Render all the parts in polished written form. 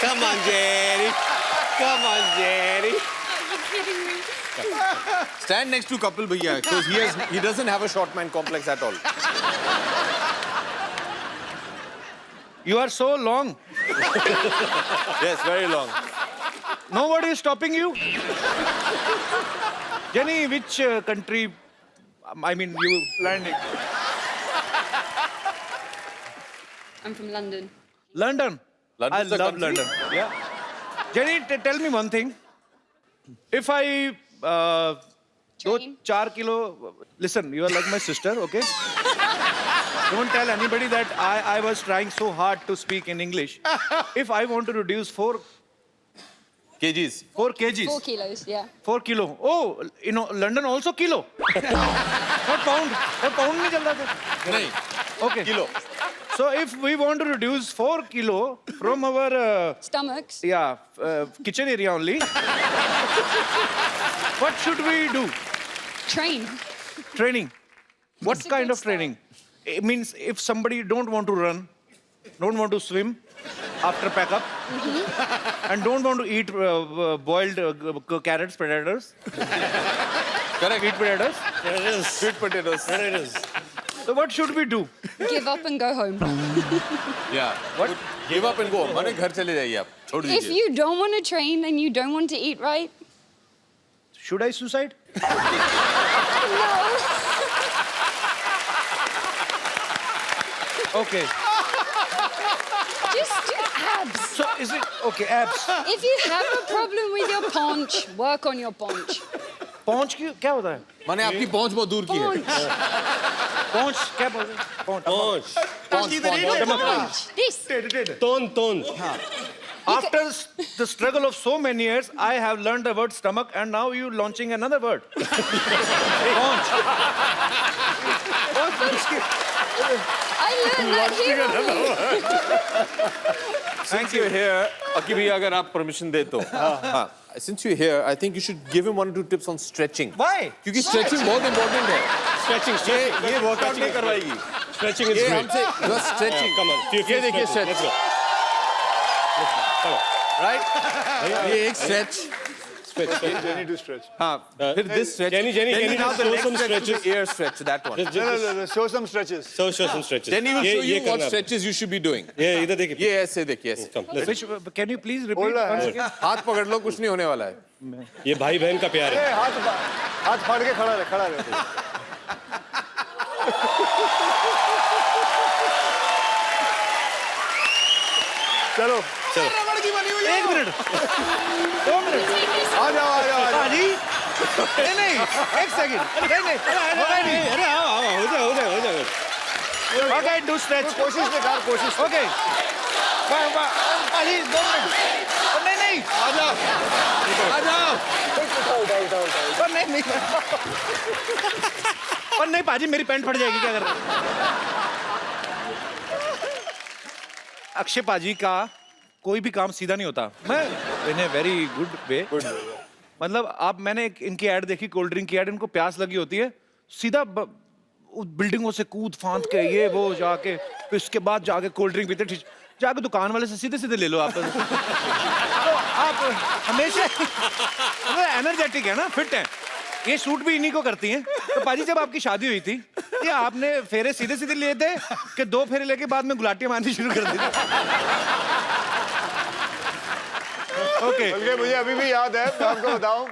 Come on, Jerry. Come on, Jerry. Stand next to Kapil Bhaiya because he doesn't have a short man complex at all. You are so long. Yes, very long. Nobody is stopping you. Jenny, which country? I mean, you landing. I'm from London. London. London's I a love country? London. Yeah. Jenny, tell me one thing. If I Train. 4 kilo, listen, you are like my sister, okay? Don't tell anybody that I was trying so hard to speak in English. If I want to reduce 4 kgs. kgs. 4 kilos, yeah. 4 kilo. Oh, you know, London also kilo. Not pound. Not pound नहीं चलता था. नहीं. Okay. Kilo. So if we want to reduce 4 kilo from our Stomachs. kitchen area only, what should we do? Train. Training. What It's a kind good of training? It means if somebody don't want to run, don't want to swim after pack up, and don't want to eat boiled carrots, potatoes, Correct. eat potatoes. Sweet potatoes. So what should we do? Give up and go home. Yeah. What? Give up and go. माने घर चले जाइए आप. छोड़ If दीजिए. you don't want to train and you don't want to eat right, Should I suicide? Okay. just do abs. So is it okay? Abs. If you have a problem with your paunch, work on your paunch. पहुंच की क्या होता है? माने आपकी पहुंच बहुत दूर की है. Paunch. पहुंच क्या बोलते हैं? पहुंच. Paunch. This. Ton. After the struggle of so many years, I have learned the word stomach, and now you launching another word. Paunch. I learned that here. Since you're here, Aki bhaiya, अगर आप permission दे तो. हाँ. Since you're here, I think you should give him 1 or 2 tips on stretching. Why? क्योंकि stretching बहुत important है. Stretching. ये workout नहीं करवाएगी. Stretching is ये great. हमसे just stretching. Come on. Few ये देखिए stretches. stretch. Let's go. Right? ये एक stretch. Jenny to stretch. हाँ. फिर this stretch. Jenny, Then can you now just the show leg some stretch to stretches? the ear stretch. That one. No, show some stretches. Show some stretches. Then he will show ये you what करना है. stretches you should be doing. ये इधर देखिए. ये ऐसे देखिए ऐसे. Come, let's Which? Can you please repeat Hold on. once again? हाथ पकड़ लो कुछ नहीं होने वाला है. ये भाई बहन का प्यार है. Hey, हाथ फाड़ के खड़ा रहे. चलो. एक मिनट. 2 मिनट. आ जाओ. पाजी. नहीं. एक सेकंड. नहीं. अरे आओ हो जाए. Okay, do stretch. कोशिश से कर कोशिश. Okay. पाजी 2 मिनट. नहीं. आ जाओ. और नहीं. और नहीं पाजी मेरी पैंट फट जाएगी क्या कर रहे हो? अक्षय पाजी का कोई भी काम सीधा नहीं होता. मैं इन ए वेरी गुड वे. मतलब आप मैंने इनकी ऐड देखी, कोल्ड ड्रिंक की ऐड. इनको प्यास लगी होती है, सीधा बिल्डिंगों से कूद फांद के ये वो जाके फिर उसके बाद जाके कोल्ड ड्रिंक पीते. जाके दुकान वाले से सीधे ले लो आप. तो आप हमेशा एनर्जेटिक है ना, फिट है. ये शूट भी इन्हीं को करती हैं. तो पाजी जब आपकी शादी हुई थी, ये आपने फेरे सीधे लिए थे कि 2 फेरे लेके बाद में गुलाटियां मारनी शुरू कर दी थी? ओके. बल्कि मुझे अभी भी याद है, मैं आपको बताऊं,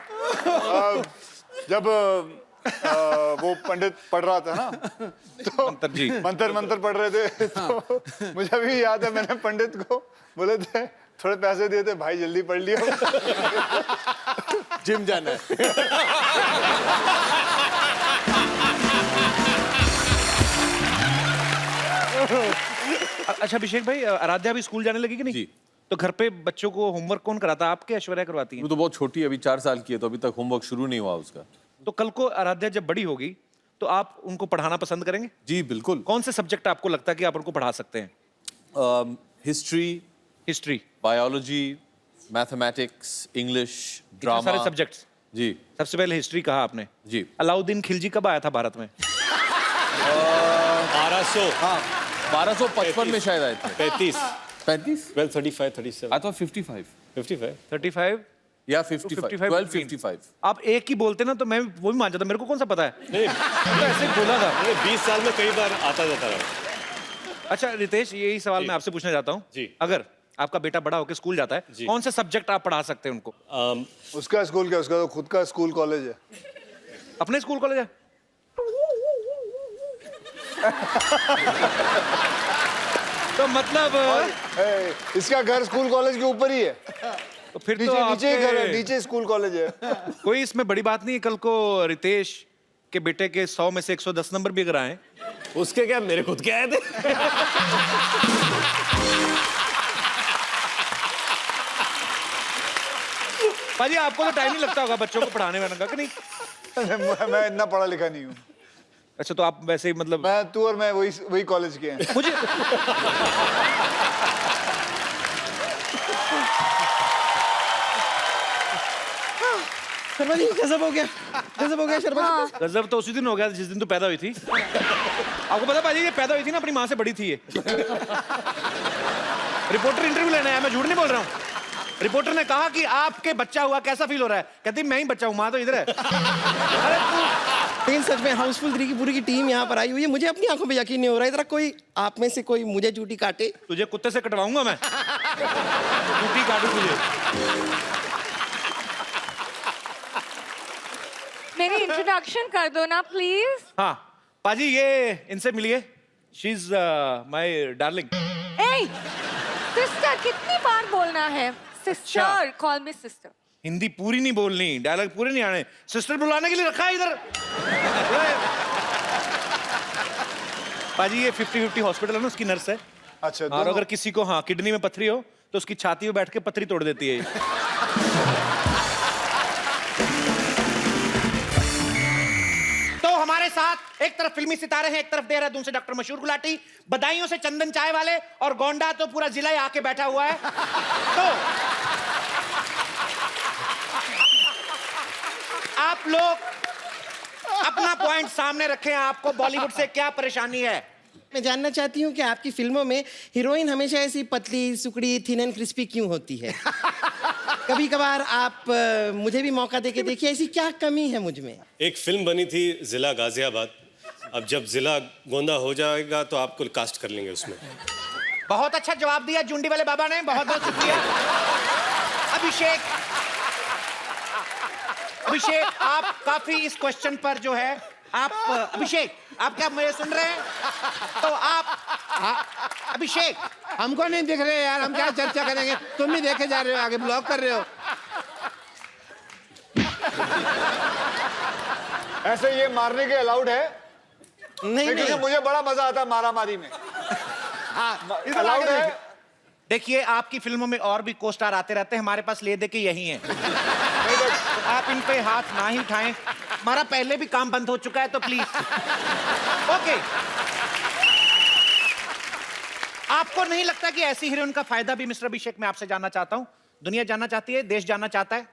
जब वो पंडित पढ़ रहा था ना, तो मंत्र पढ़ रहे थे, तो मुझे अभी भी याद है, मैंने पंडित को बोले थे थोड़े पैसे दिए थे, भाई जल्दी पढ़ लियो. जिम जाना है. अच्छा अभिषेक भाई, आराध्या अभी स्कूल जाने लगी कि नहीं? जी. तो घर पे बच्चों को होमवर्क कौन कराता है? आपके ऐश्वर्या करवाती वो है? तो बहुत छोटी है, अभी 4 साल की है, तो अभी तक होमवर्क शुरू नहीं हुआ उसका. तो कल को आराध्या जब बड़ी होगी तो आप उनको पढ़ाना पसंद करेंगे? जी बिल्कुल. कौन से सब्जेक्ट आपको लगता है कि आप उनको पढ़ा सकते हैं? History, history, biology, mathematics, English, drama. सारे सब्जेक्ट्स. जी. सबसे पहले हिस्ट्री कहा आपने. जी. अलाउद्दीन खिलजी कब आया था भारत में? 1200. हाँ, 1255 में शायद आए थे. 35. 35? 12, 35, 37. I thought 55. 55. 35 Yeah, 55. 55 12, between. 55. आप एक ही बोलते ना तो मैं वो भी मान जाता, मेरे को कौन सा पता है? नहीं, तो ऐसे बोला था। मैंने 20 साल में कई बार आता जाता रहा। अच्छा रितेश, यही सवाल मैं आपसे पूछना चाहता हूँ। जी। अगर आपका बेटा बड़ा होकर स्कूल जाता है, जी। कौन से सब्जेक्ट आप पढ़ा सकते हैं उनको? उसका स्कूल क्या, उसका तो खुद का स्कूल कॉलेज है। अपने स्कूल कॉलेज है? तो मतलब इसका घर स्कूल कॉलेज के ऊपर ही है। तो फिर नीचे तो नीचे ही घर है, आपके नीचे स्कूल कॉलेज है। कोई इसमें बड़ी बात नहीं है। कल को रितेश के बेटे के 100 में से 110 नंबर भी अगर आए, उसके क्या, मेरे खुद के आए थे। पाजी आपको तो टाइम नहीं लगता होगा बच्चों को पढ़ाने वाने का, कि नहीं? मैं इतना पढ़ा लिखा नहीं हूँ। अच्छा, तो आप वैसे ही मतलब मैं तू और मैं वही कॉलेज के हैं। मुझे शर्मा जी गजब हो गया, गजब हो गया शर्मा जी। गजब तो उसी दिन हो गया जिस दिन तू पैदा हुई थी। आपको पता पाजी, ये पैदा हुई थी ना अपनी माँ से बड़ी थी ये। रिपोर्टर इंटरव्यू लेने आया, मैं झूठ नहीं बोल रहा हूँ। रिपोर्टर ने कहा कि आपके बच्चा हुआ कैसा फील हो रहा है? कहती मैं ही बच्चा हूँ, माँ तो इधर है। अरे लेकिन सच में हाउसफुल 3 की पूरी की टीम यहाँ पर आई हुई है, मुझे अपनी आंखों पे यकीन नहीं हो रहा है। इधर कोई आप में से कोई मुझे चूटी काटे। तुझे कुत्ते से कटवाऊंगा मैं, चूटी काटू तुझे। मेरी इंट्रोडक्शन कर दो ना प्लीज। हाँ पाजी, ये इनसे मिलिए। She is my darling. A sister कितनी बार बोलना है? सिस्टर, कॉल मी सिस्टर। हिंदी पूरी नहीं बोलनी, डायलॉग पूरे नहीं आने। सिस्टर बुलाने के लिए रखा है इधर। पाजी ये 50-50 हॉस्पिटल है ना, उसकी नर्स है। अच्छा, और अगर किसी को हाँ किडनी में पथरी हो तो उसकी छाती में बैठ के पथरी तोड़ देती है। तो हमारे साथ एक तरफ फिल्मी सितारे हैं, एक तरफ देहरादून से डॉक्टर मशहूर गुलाटी, बदायूं से चंदन चाय वाले, और गोंडा तो पूरा जिला ही आके बैठा हुआ है। तो आप लोग अपना पॉइंट सामने रखें, आपको बॉलीवुड से क्या परेशानी है? मैं जानना चाहती हूँ कि आपकी फिल्मों में हीरोइन हमेशा ऐसी पतली सुकड़ी थिन एंड क्रिस्पी क्यों होती है? कभी कभार आप मुझे भी मौका देके देखिए, ऐसी क्या कमी है मुझ में? एक फिल्म बनी थी जिला गाजियाबाद, अब जब जिला गोंदा हो जाएगा तो आपको कास्ट कर लेंगे उसमें। बहुत अच्छा जवाब दिया जुंडी वाले बाबा ने, बहुत बहुत शुक्रिया। अभिषेक आप काफी इस क्वेश्चन पर जो है आप अभिषेक आप क्या मुझे सुन रहे हैं? तो आप अभिषेक, हमको नहीं दिख रहे यार, हम क्या चर्चा करेंगे? तुम ही देखे जा रहे हो, आगे ब्लॉक कर रहे हो। ऐसे ये मारने के अलाउड है? नहीं क्योंकि नहीं, मुझे बड़ा मजा आता है मारामारी में। अलाउड है? देखिए आपकी फिल्मों में और भी को स्टार आते रहते हैं, हमारे पास ले दे के यही हैं। तो आप इन पे हाथ ना ही उठाएं, हमारा पहले भी काम बंद हो चुका है, तो प्लीज। ओके, आपको नहीं लगता कि ऐसी हीरोइन का फायदा भी, मिस्टर अभिषेक मैं आपसे जानना चाहता हूं, दुनिया जानना चाहती है, देश जानना चाहता है,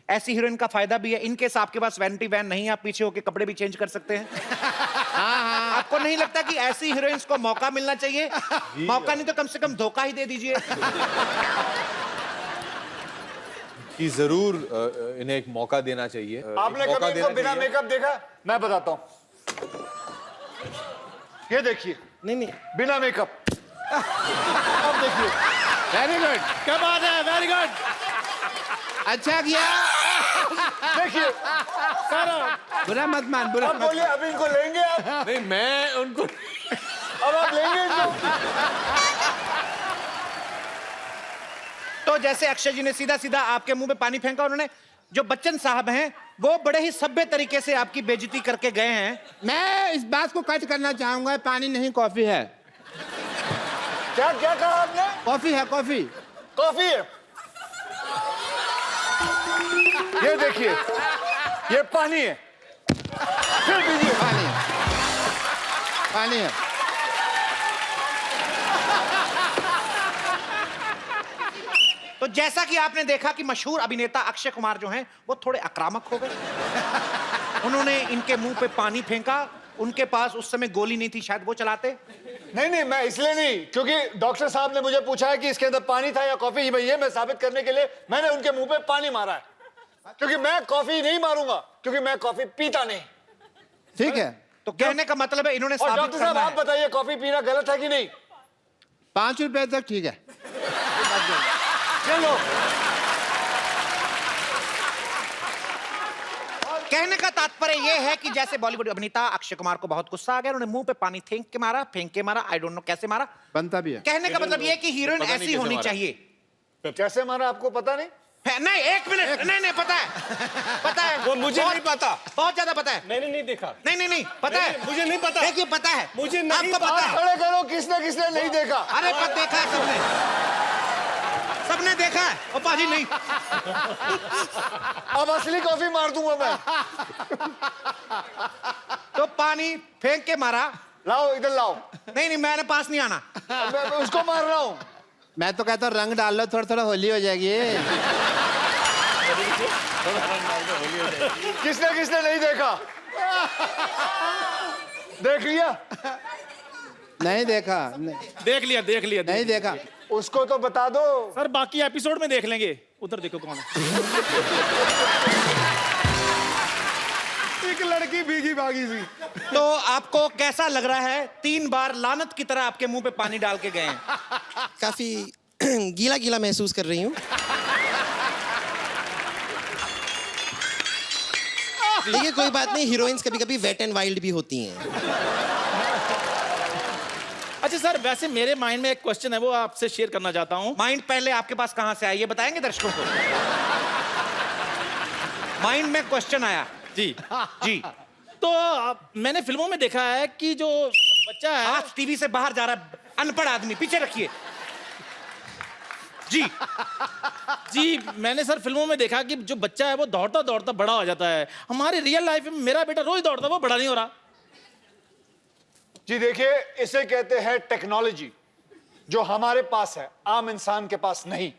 ऐसी हीरोइन का फायदा भी है। इनकेस आपके पास वैनिटी वैन नहीं है, आप पीछे होके कपड़े भी चेंज कर सकते हैं। हाँ, आपको नहीं लगता कि ऐसी हीरोइंस को मौका मिलना चाहिए? मौका नहीं तो कम से कम धोखा ही दे दीजिए। कि जरूर इन्हें एक मौका देना चाहिए। आपने मौका कभी देना इनको बिना चाहिए। मेकअप देखा? मैं बताता हूँ, ये देखिए नहीं नहीं, बिना मेकअप। अब देखिए, वेरी गुड, क्या बात है, वेरी गुड, अच्छा किया। देखिए बुरा मत मान, बुरा अब मत बोलिए, अब इनको लेंगे आप? नहीं, मैं उनको अब आप लेंगे इनको? तो जैसे अक्षय जी ने सीधा सीधा आपके मुंह में पानी फेंका, उन्होंने जो बच्चन साहब हैं वो बड़े ही सभ्य तरीके से आपकी बेइज्जती करके गए हैं। मैं इस बात को कट करना चाहूंगा, पानी नहीं कॉफी है। क्या क्या कहा आपने? कॉफी है, कॉफी। कॉफी है। ये देखिए, ये पानी है। फिर पीजिए। पानी है, पानी है। तो जैसा कि आपने देखा कि मशहूर अभिनेता अक्षय कुमार जो हैं वो थोड़े आक्रामक हो गए। उन्होंने इनके मुंह पे पानी फेंका, उनके पास उस समय गोली नहीं थी, शायद वो चलाते। नहीं नहीं, मैं इसलिए नहीं, क्योंकि डॉक्टर साहब ने मुझे पूछा है कि इसके अंदर पानी था या कॉफी। ये मैं साबित करने के लिए मैंने उनके मुंह पे पानी मारा है, क्योंकि मैं कॉफी नहीं मारूंगा, क्योंकि मैं कॉफी पीता नहीं। ठीक है, तो कहने का मतलब है इन्होंने और साबित डॉक्टर साहब करना आप है। बताइए, कॉफी पीना गलत है कि नहीं? 5 रुपए तक ठीक है। चलो, कहने का तात्पर्य यह है कि जैसे बॉलीवुड अभिनेता अक्षय कुमार को बहुत गुस्सा आ गया, उन्होंने मुंह पे पानी फेंक के मारा, आई डोंट नो कैसे मारा। बनता भी है। कहने का मतलब यह है कि हीरोइन पता नहीं ऐसी कैसे होनी मारा। चाहिए। कैसे मारा आपको पता नहीं? नहीं, 1 मिनट, नहीं पता है, पता है, वो मुझे बहुत- नहीं पता। बहुत ज्यादा पता है। मैंने नहीं देखा। नहीं पता है, मुझे नहीं पता। देखिए पता है, मुझे नहीं आपको पता। पता है। खड़े करो, किसने किसने नहीं देखा? अरे पर देखा है सबने देखा है। ओ पाजी नहीं, अब असली कॉफी मार दूंगा मैं। तो पानी फेंक के मारा। लाओ इधर लाओ। नहीं मैंने पास नहीं आना। मैं उसको मार रहा हूँ। मैं तो कहता हूँ रंग डाल लो, थोड़ा थोड़ा होली हो जाएगी। किसने किसने नहीं देखा? देख लिया? नहीं देखा, देख लिया नहीं देखा। उसको तो बता दो। सर बाकी एपिसोड में देख लेंगे। उधर देखो कौन है। एक लड़की भीगी भागी सी। तो आपको कैसा लग रहा है? 3 बार लानत की तरह आपके मुंह पे पानी डाल के गए हैं। काफी गीला गीला महसूस कर रही हूँ। देखिए कोई बात नहीं, हीरोइंस कभी कभी वेट एंड वाइल्ड भी होती हैं। अच्छा सर, वैसे मेरे माइंड में एक क्वेश्चन है, वो आपसे शेयर करना चाहता हूँ। माइंड पहले आपके पास कहां से आया ये बताएंगे दर्शकों को? माइंड में क्वेश्चन आया जी जी। तो मैंने फिल्मों में देखा है कि जो बच्चा है आज टीवी से बाहर जा रहा है अनपढ़ आदमी, पीछे रखिए जी। जी, मैंने सर फिल्मों में देखा कि जो बच्चा है वो दौड़ता दौड़ता बड़ा हो जाता है। हमारी रियल लाइफ में मेरा बेटा रोज दौड़ता है, वो बड़ा नहीं हो रहा। जी देखिए, इसे कहते हैं टेक्नोलॉजी, जो हमारे पास है, आम इंसान के पास नहीं।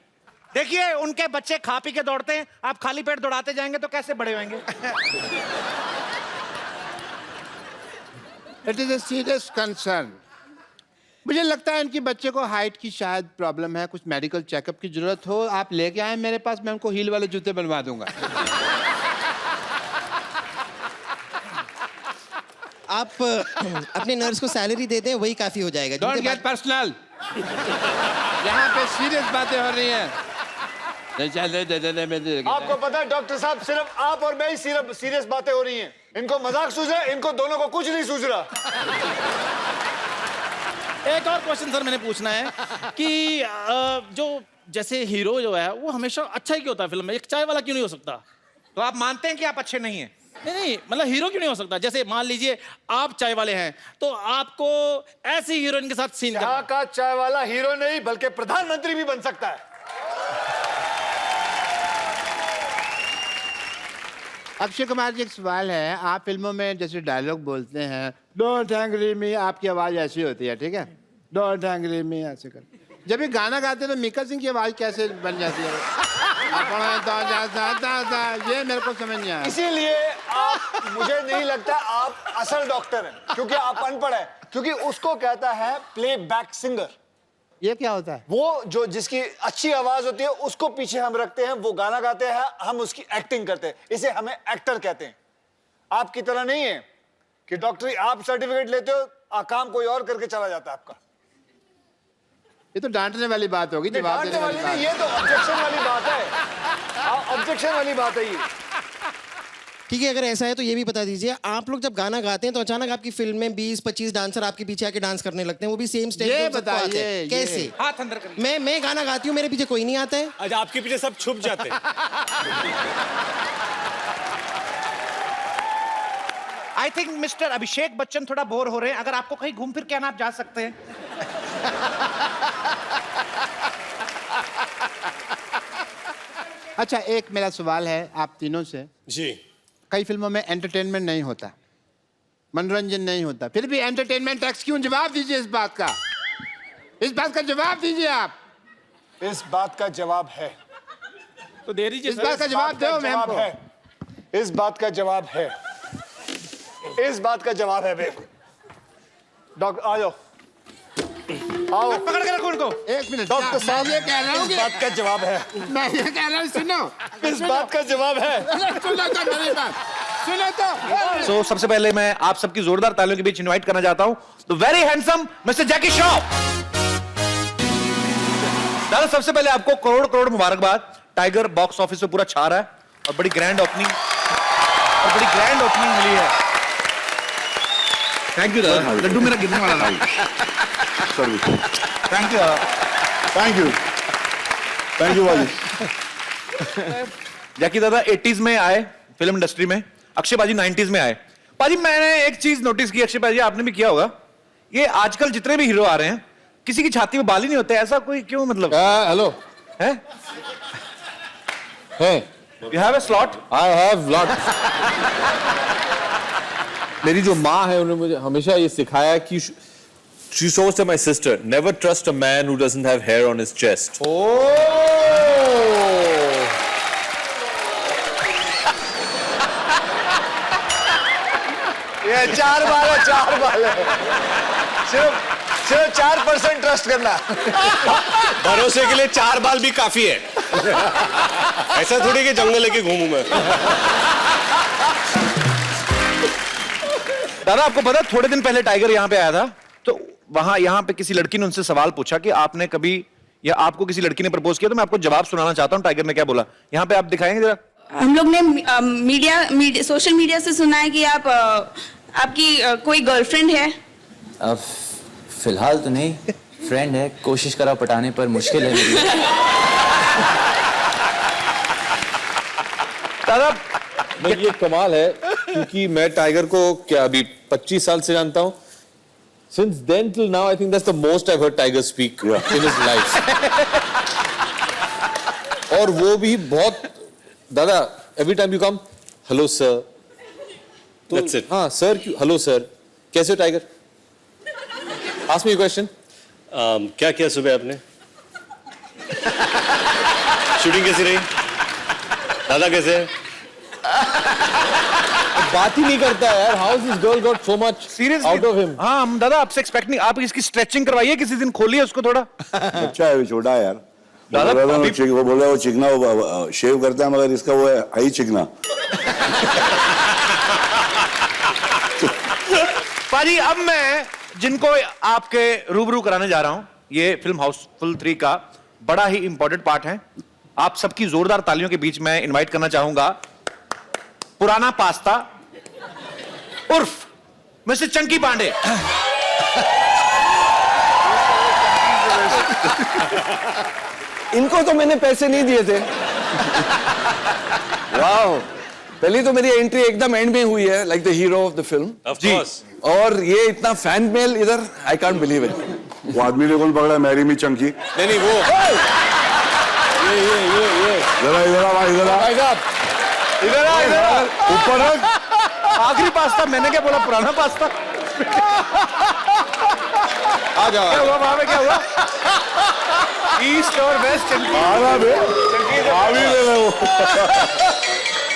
देखिए उनके बच्चे खा पी के दौड़ते हैं, आप खाली पेट दौड़ाते जाएंगे तो कैसे बड़े होंगे? It is a serious concern. मुझे लगता है इनके बच्चे को हाइट की शायद प्रॉब्लम है, कुछ मेडिकल चेकअप की जरूरत हो। आप लेके आए मेरे पास, मैं उनको हील वाले जूते बनवा दूंगा। आप अपने नर्स को सैलरी दे दें, वही काफी हो जाएगा। Don't get personal. यहाँ पे सीरियस बातें हो रही हैं। आपको पता है डॉक्टर साहब, सिर्फ आप और मैं ही सिर्फ सीरियस बातें हो रही हैं। इनको मजाक सूझ रहा है, इनको दोनों को कुछ नहीं सूझ रहा। एक और क्वेश्चन सर मैंने पूछना है कि जो जैसे हीरो जो है वो हमेशा अच्छा ही क्यों होता है फिल्म में? एक चाय वाला क्यों नहीं हो सकता? तो आप मानते हैं कि आप अच्छे नहीं हैं? नहीं, मतलब हीरो क्यों नहीं हो सकता? जैसे मान लीजिए आप चाय वाले हैं, तो आपको ऐसी हीरोइन के साथ सीन यहाँ का चाय वाला हीरो नहीं बल्कि प्रधानमंत्री भी बन सकता है। अक्षय कुमार जी, एक सवाल है। आप फिल्मों में जैसे डायलॉग बोलते हैं, डोंट एंग्री मी, आपकी आवाज ऐसी होती है, ठीक है? डोंट एंग्री मी ऐसे कर। जब ये गाना गाते हैं तो मिक्का सिंह की आवाज कैसे बन जाती है? ये मेरे को समझ नहीं आया। इसीलिए आप, मुझे नहीं लगता आप असल डॉक्टर हैं, क्योंकि आप अनपढ़ हैं। क्योंकि उसको कहता है प्लेबैक सिंगर। ये क्या होता है? वो जो जिसकी अच्छी आवाज होती है उसको पीछे हम रखते हैं, वो गाना गाते हैं, हम उसकी एक्टिंग करते हैं, इसे हमें एक्टर कहते हैं। आपकी तरह नहीं है कि डॉक्टरी आप सर्टिफिकेट लेते हो, काम कोई और करके चला जाता है आपका। ये तो डांटने वाली बात होगी, जवाब डांटने देने वाली वाली नहीं, ये तो ऑब्जेक्शन वाली बात है। ऑब्जेक्शन वाली बात है ये। ठीक है, अगर ऐसा है तो ये भी बता दीजिए, आप लोग जब गाना गाते हैं तो अचानक आपकी फिल्म में 20-25 डांसर आपके पीछे आके डांस करने लगते हैं, वो भी सेम स्टेज ये पे सबको आते हैं। बताइए, कैसे? हाथ अंदर करिए। मैं गाना गाती हूँ, मेरे पीछे कोई नहीं आता है। आज आपके पीछे सब छुप जाते हैं। I think mister Abhishek Bachchan थोड़ा बोर हो रहे हैं। अगर आपको कहीं घूम फिर के आना, आप जा सकते हैं। अच्छा, एक मेरा सवाल है आप तीनों से। जी, कई फिल्मों में एंटरटेनमेंट नहीं होता, मनोरंजन नहीं होता, फिर भी एंटरटेनमेंट टैक्स क्यों? जवाब दीजिए इस बात का। इस बात का जवाब दीजिए आप। इस बात का जवाब है। तो दे दीजिए इस बात का जवाब दो मैम को। इस बात का जवाब है। इस बात का जवाब है बे। डॉक्टर आ जाओ। आओ पकड़ के रखो उनको। एक मिनट डॉक्टर साहब, मैं ये कह रहा हूँ इस बात का जवाब है, मैं ये कह रहा हूँ सुनो इस बात का जवाब है। सुनो तो मेरी बात सुनो तो सो सबसे पहले मैं आप सबकी जोरदार तालियों के बीच इनवाइट करना चाहता हूं द वेरी हैंडसम मिस्टर जैकी श्रॉफ। दादा सबसे पहले आपको करोड़ करोड़ मुबारकबाद। टाइगर बॉक्स ऑफिस पे पूरा छा रहा है और बड़ी ग्रैंड ओपनिंग मिली है। थैंक यू दादा, लड्डू मेरा गिरने वाला था। थैंक यू दादा। थैंक यू भाई। जैकी दादा 80s में आए फिल्म इंडस्ट्री में, अक्षय बाजी 90s में आए। पाजी मैंने एक चीज नोटिस की, अक्षय बाजी आपने भी किया होगा, ये आजकल जितने भी हीरो आ रहे हैं किसी की छाती में बाल ही नहीं होते, ऐसा कोई क्यों? मतलब हेलो है you have a slot? I have lot. मेरी जो माँ है उन्होंने मुझे हमेशा ये सिखाया कि she shows to my sister, never trust a man who doesn't have hair on his chest. ये 4 बाल है, 4 बाल है। सिर्फ 4% ट्रस्ट करना। भरोसे के लिए 4 बाल भी काफी है। ऐसा थोड़ी कि जंगल लेके घूमूं मैं। दादा आपको पता है थोड़े दिन पहले टाइगर यहाँ पे आया था, तो वहां यहाँ पे किसी लड़की ने उनसे सवाल पूछा कि आपने कभी या आपको किसी लड़की ने प्रपोज किया, तो मैं आपको जवाब सुनाना चाहता हूँ टाइगर ने क्या बोला। यहाँ पे आप दिखाएंगे जरा। हम लोग ने मीडिया सोशल मीडिया से सुना है कि आप आपकी कोई गर्लफ्रेंड है? फिलहाल तो नहीं, फ्रेंड है, कोशिश करा पटाने पर मुश्किल है मेरी। दादा नहीं ये कमाल है क्योंकि मैं टाइगर को क्या अभी 25 साल से जानता हूँ। Since then till now, I think that's the most I've heard Tiger speak in his life. और वो भी बहुत दादा every time you come, hello sir. That's it. हाँ sir, hello sir. कैसे हो tiger? Ask me a question. क्या किया सुबह आपने? शूटिंग कैसी रही? दादा कैसे है? बात ही नहीं करता है यार। How has this girl got so much out of him? हाँ हम दादा आपसे एक्सपेक्ट नहीं, आप इसकी स्ट्रेचिंग करवाइए किसी दिन, खोलिए उसको थोड़ा। अच्छा है, छोटा है यार। दादा वो बोल रहा है वो चिकना, वो शेव करता है मगर इसका वो है हाई चिकना। पाजी अब मैं जिनको आपके रूबरू कराने जा रहा हूं, ये फिल्म हाउसफुल 3 का बड़ा ही इंपॉर्टेंट पार्ट है। आप सबकी जोरदार तालियों के बीच मैं इनवाइट करना चाहूंगा पुराना पास्ता उर्फ मिस्टर चंकी पांडे। इनको तो मैंने पैसे नहीं दिए थे। वाह, पहली तो मेरी एंट्री एकदम एंड में हुई है, like the hero of the film. Of course. और ये इतना फैन मेल इधर, आई कांट बिलीव इट। वो आदमी ने कौन पकड़ा? Marry me Chunky. नहीं वो ये जरा इधर आ भाई, इधर आ भाई साहब, इधर आ, इधर आ। ऊपर रख। आखिरी पास्ता मैंने क्या बोला? पुराना पास्ता। आ जाओ। क्या हुआ वहां पे, क्या हुआ? ईस्ट और वेस्ट चंकी। आना बे, आवी ले ले वो।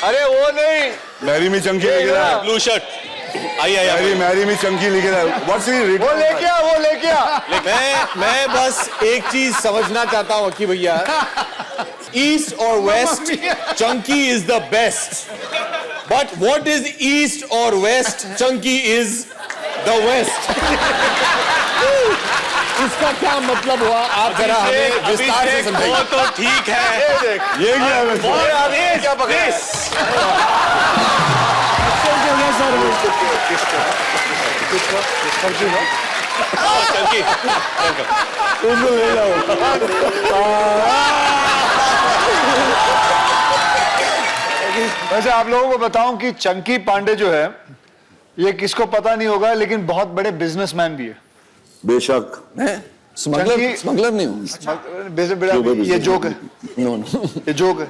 अरे वो नहीं, मैरी मी चंकी लिख रहा है। Blue shirt. आइए मैरी मी चंकी लिख रहा है। What's he written? वो लेके आ। मैं बस एक चीज समझना चाहता हूँ कि भैया ईस्ट और west chunky is the best, but what is east और west chunky is the west. इसका क्या मतलब हुआ? आप जरा हमें विस्तार से समझाइए। वो तो ठीक है। ये क्या है? क्या पकड़े? चंकी उसको ले जाओ। वैसे आप लोगों को बताऊं कि चंकी पांडे जो है, ये किसको पता नहीं होगा लेकिन बहुत बड़े बिजनेसमैन भी है। बेशक। स्मगलर नहीं हूँ। ये जोक है, नो नो, ये जोक है।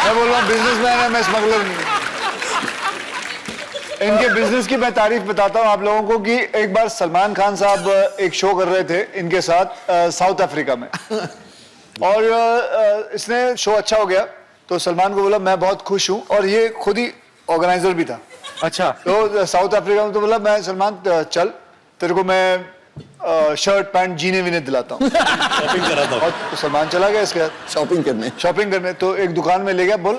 मैं बोल रहा हूँ बिजनेसमैन है, मैं स्मगलर नहीं हूँ। इनके बिजनेस की मैं तारीफ बताता हूँ आप लोगों को कि एक बार सलमान खान साहब एक शो कर रहे थे इनके साथ साउथ अफ्रीका में, और इसने शो अच्छा हो गया तो सलमान को बोला मैं बहुत खुश हूँ, और ये खुद ही ऑर्गेनाइजर भी था। अच्छा। तो साउथ अफ्रीका में तो बोला मैं सलमान चल तेरे को मैं शर्ट पैंट जीने वीने दिलाता हूँ। शॉपिंग कराता हूँ। और तो सलमान चला गया इसके साथ शॉपिंग करने तो एक दुकान में ले गया, बोल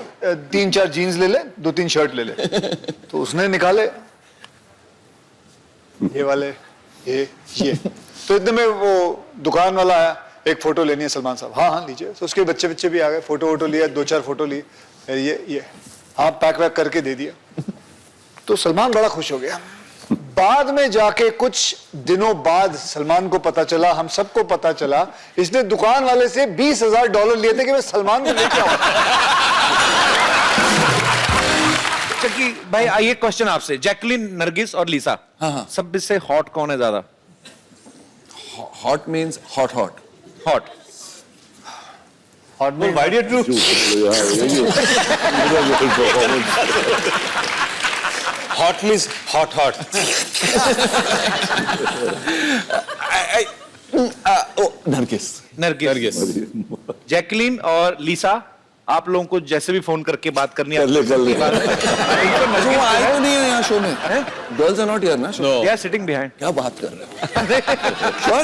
3-4 जीन्स ले ले, 2-3 शर्ट ले ले। तो उसने निकाले ये वाले, ये तो इतने में वो दुकान वाला आया, एक फोटो लेनी है सलमान साहब। हाँ लीजिए। तो उसके बच्चे भी आ गए, फोटो लिया, 2-4 फोटो ली, ये हाँ पैक वैक करके दे दिया। तो सलमान बड़ा खुश हो गया। बाद में जाके कुछ दिनों बाद सलमान को पता चला, हम सबको पता चला, इसने दुकान वाले से $20,000 लिए थे कि मैं सलमान को लेके आऊं। चक्की भाई आइए क्वेश्चन आपसे, जैकलीन, नरगिस और लीसा, हाँ। सब से हॉट कौन है ज्यादा? Hot means hot hot Why do you do? Hot means hot. Nargis. Jacqueline और लीसा, आप लोगों को जैसे भी फोन करके बात करनी है कर ले वो आए तो नहीं है यहाँ शो में। गर्ल्स आर नॉट हियर ना show. They are sitting behind. क्या बात कर रहे हो? श्योर?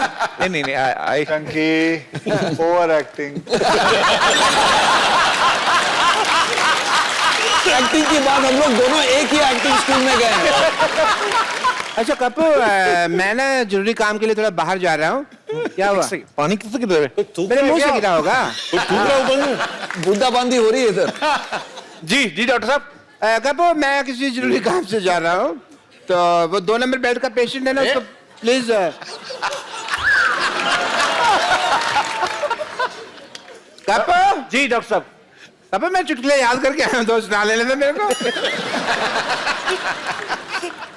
नहीं I Chunky over acting. Acting की बात, हम लोग दोनों एक ही एक्टिंग स्कूल में गए हैं। अच्छा कपूर, मैं ना जरूरी काम के लिए थोड़ा बाहर जा रहा हूँ। क्या हुआ? पानी किससे किधर है? मेरे मुंह से गिरा होगा। बूंदा बांदी हो रही है इधर। जी डॉक्टर साहब। कपूर, मैं किसी जरूरी काम से जा रहा हूँ, तो वो 2 नंबर बेड का पेशेंट है ना, उसको प्लीज। कपूर जी डॉक्टर साहब। कपूर, मैं चुटकुले याद करके आया हूँ, दोस्त ना ले लेना मेरे को।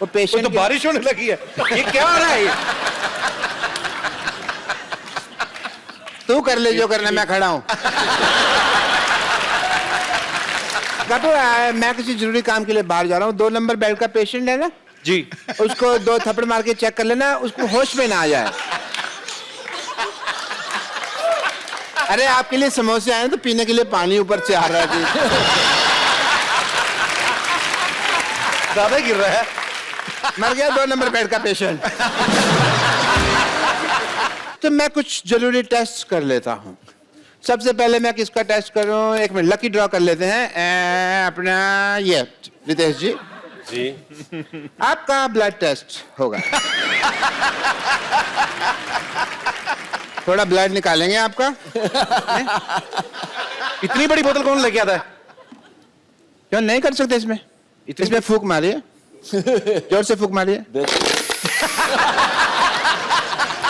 वो पेशेंट तो बारिश होने लगी है, ये क्या हो रहा है? तू कर ले जो करना, मैं खड़ा हूं। कपूर, मैं किसी जरूरी काम के लिए बाहर जा रहा हूँ। 2 नंबर बेड का पेशेंट है ना जी, उसको 2 थप्पड़ मार के चेक कर लेना, उसको होश में ना आ जाए। अरे आपके लिए समोसे आए तो पीने के लिए पानी ऊपर से आ रहा है। ज्यादा गिर रहा है। मर गया 2 नंबर बेड का पेशेंट। तो मैं कुछ जरूरी टेस्ट कर लेता हूँ। सबसे पहले मैं किसका टेस्ट करूँ? एक मिनट, लकी ड्रॉ कर लेते हैं। अपना ये रितेश जी, आपका ब्लड टेस्ट होगा। थोड़ा ब्लड निकालेंगे आपका। इतनी बड़ी बोतल कौन लेके आता है? क्यों नहीं कर सकते इसमें? इसमें फूंक मारिए, जोर से फूंक मारिए।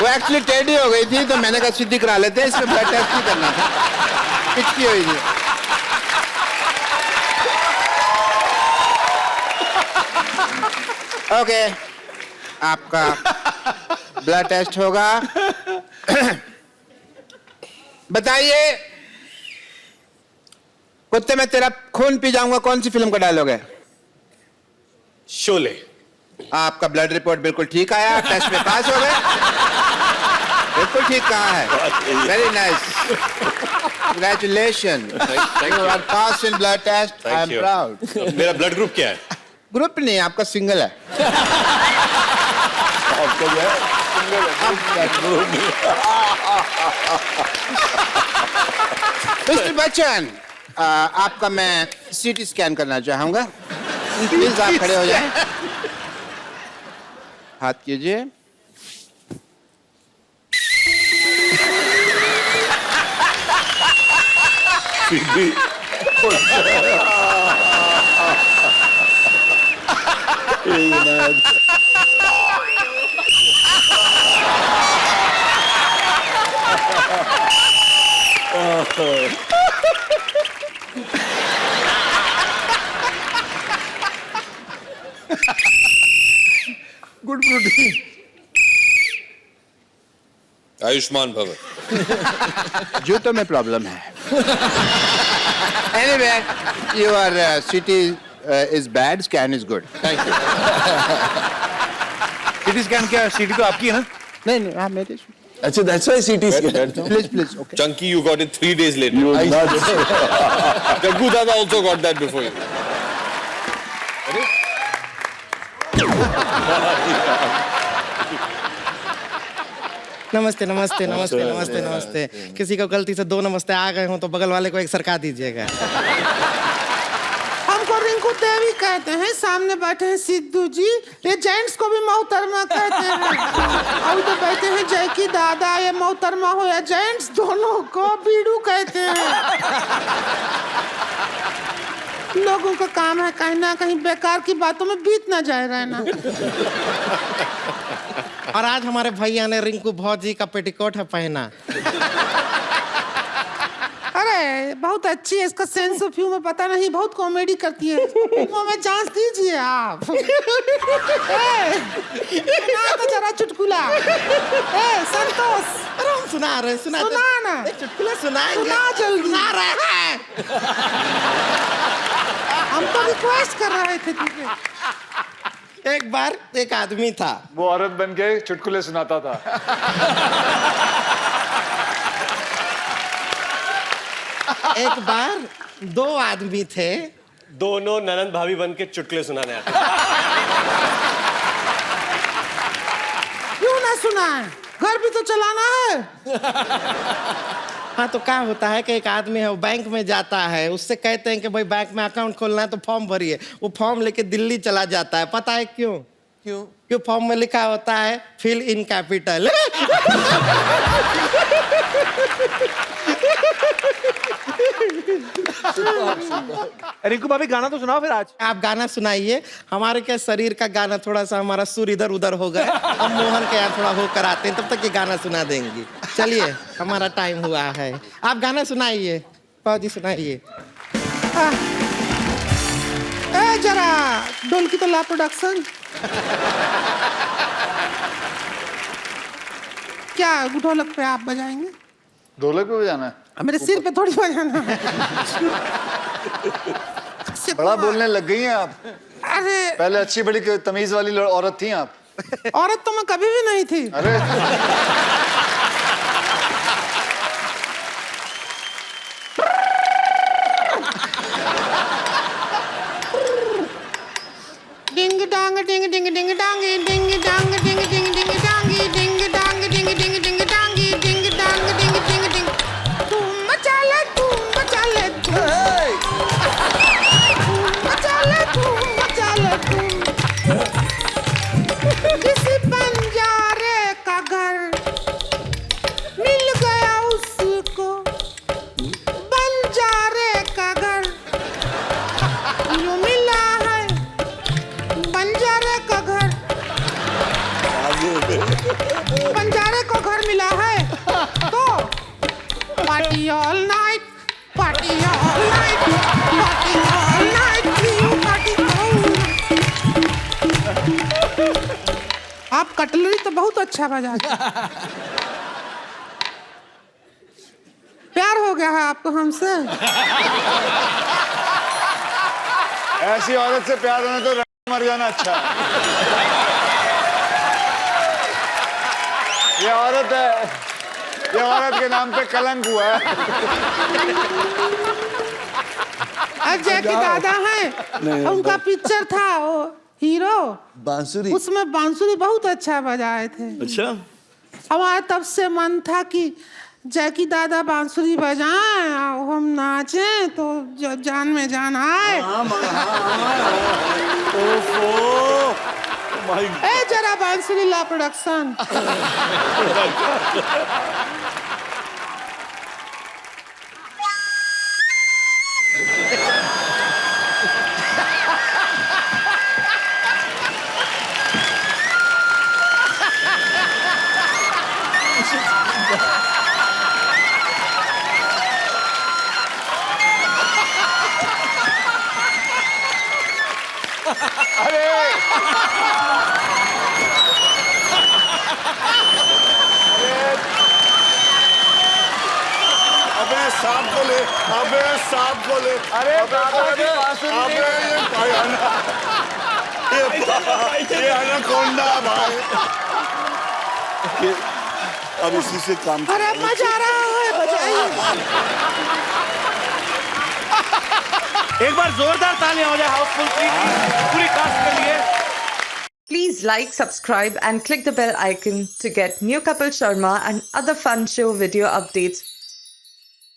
वो एक्चुअली टेढ़ी हो गई थी तो मैंने कहा सीधी करा लेते हैं, इसमें ब्लड टेस्ट नहीं करना था, पिचकी हुई थी। ओके, आपका ब्लड टेस्ट होगा। बताइए, कुत्ते में तेरा खून पी जाऊंगा कौन सी फिल्म का डायलॉग है? शोले। आपका ब्लड रिपोर्ट बिल्कुल ठीक आया, टेस्ट में पास हो गए। बिल्कुल ठीक कहा है, very nice, congratulation, you are pass in blood test, I am proud. मेरा ब्लड ग्रुप क्या है? ग्रुप नहीं, आपका सिंगल है। आपका क्या है? मिस्टर बच्चन, आपका मैं सीटी स्कैन करना चाहूंगा, प्लीज आप खड़े हो जाएं। हाथ कीजिए। Good protein. आयुष्मान भव। जूतों में प्रॉब्लम है। Anyway, your CT is bad, scan is good. Thank you. CT scan क्या? CT तो आपकी है ना? नहीं, हाँ मेरी। अच्छा, that's why CT scan. Please, okay. Chunky, you got it 3 days later. You nuts. Jaggu Dada also got that before you. नमस्ते नमस्ते नमस्ते नमस्ते नमस्ते। किसी को गलती से 2 नमस्ते आ गए हो तो बगल वाले को एक सरका दीजिएगा। हमको रिंकू देवी कहते हैं, सामने बैठे हैं सिद्धू जी, ये जेंट्स को भी मोहतरमा कहते हैं। और तो बैठे हैं जैकी दादा, ये मोहतरमा हो या जेंट्स दोनों को बीड़ू कहते हैं। लोगों का काम है कहीं ना कहीं बेकार की बातों में बीत ना जाए रहना। और आज हमारे भैया ने रिंकू भौजी का पेटीकोट है पहना। अरे बहुत अच्छी है, इसका सेंस ऑफ ह्यूमर पता नहीं, बहुत कॉमेडी करती है। फिल्मों में चांस दीजिए आप। सुना तो जरा चुटकुला। संतोष, अरे हम सुना रहे सुना ना, एक चुटकुला सुनाएंगे। सुना जल्दी। सुना रहे हैं। हम तो रिक्वेस्ट कर रहे थे तुझे। एक बार एक आदमी था, वो औरत बन के चुटकुले सुनाता था। एक बार 2 आदमी थे, दोनों ननंद भाभी बन के चुटकुले सुनाने आते। क्यों ना सुनाए, घर भी तो चलाना है। हाँ तो क्या होता है कि एक आदमी है वो बैंक में जाता है, उससे कहते हैं कि भाई बैंक में अकाउंट खोलना है तो फॉर्म भरिए। वो फॉर्म लेके दिल्ली चला जाता है, पता है क्यों? क्यों फॉर्म में लिखा होता है फिल इन कैपिटल। रिंकू भाभी गाना तो सुनाओ फिर आज। आप गाना सुनाइए, हमारे क्या शरीर का गाना थोड़ा सा हमारा सुर इधर उधर हो गया, हम मोहन के यहाँ थोड़ा होकर आते हैं, तब तक ये गाना सुना देंगी। चलिए हमारा टाइम हुआ है, आप गाना सुनाइए। फौजी सुनाइए। जरा ढोलकी तो ला प्रोडक्शन। क्या ढोलक पे आप बजाएंगे? ढोलक पे बजाना है? मेरे सिर पे थोड़ी बजाना है। बड़ा बोलने लग गई हैं आप। अरे पहले अच्छी बड़ी तमीज वाली औरत थी आप। औरत तो मैं कभी भी नहीं थी। अरे डिंग डांग डिंग डिंग डिंग डांगी डिंग डांग डिंग डिंग डिंग डांगी डिंग डांग डिंग डिंग डिंग डांगी डिंग डांग डिंग डिंग डिंग। तुम मचा ले तुम मचा ले तुम मचा ले तुम मचा ले तुम। किसी बंजारे का घर मिल गया उसको, बंजारे का घर यूं मिला है, बंजारे का घर। बंजारे को घर मिला है तो party all night, party all night, party all night, party all. आप कटलरी तो बहुत अच्छा बजाते हैं। प्यार हो गया है आपको हमसे? ऐसी औरत से प्यार होने तो मर जाना अच्छा है। ये औरत है, ये औरत के नाम पे कलंक हुआ है। जैकी दादा है, उनका पिक्चर था वो हीरो, बांसुरी, उसमें बांसुरी बहुत अच्छा बजाए थे। अच्छा, हमारा तब से मन था कि जैकी दादा बांसुरी बजाएं और हम नाचें तो जान में जान आए। ए जरा बांसुरी ला प्रोडक्शन। अबे सांप को ले, अबे सांप को ले, अरे दादा की बांसुरी अबे ये अनाकोंडा भाई। अब इसी से काम। अरे मजा आ रहा है, बजाइए। एक बार जोरदार तालियां हो जाए हाउसफुल 3 की पूरी कास्ट के लिए। Please like, subscribe and click the bell icon to get new Kapil Sharma and other fun show video updates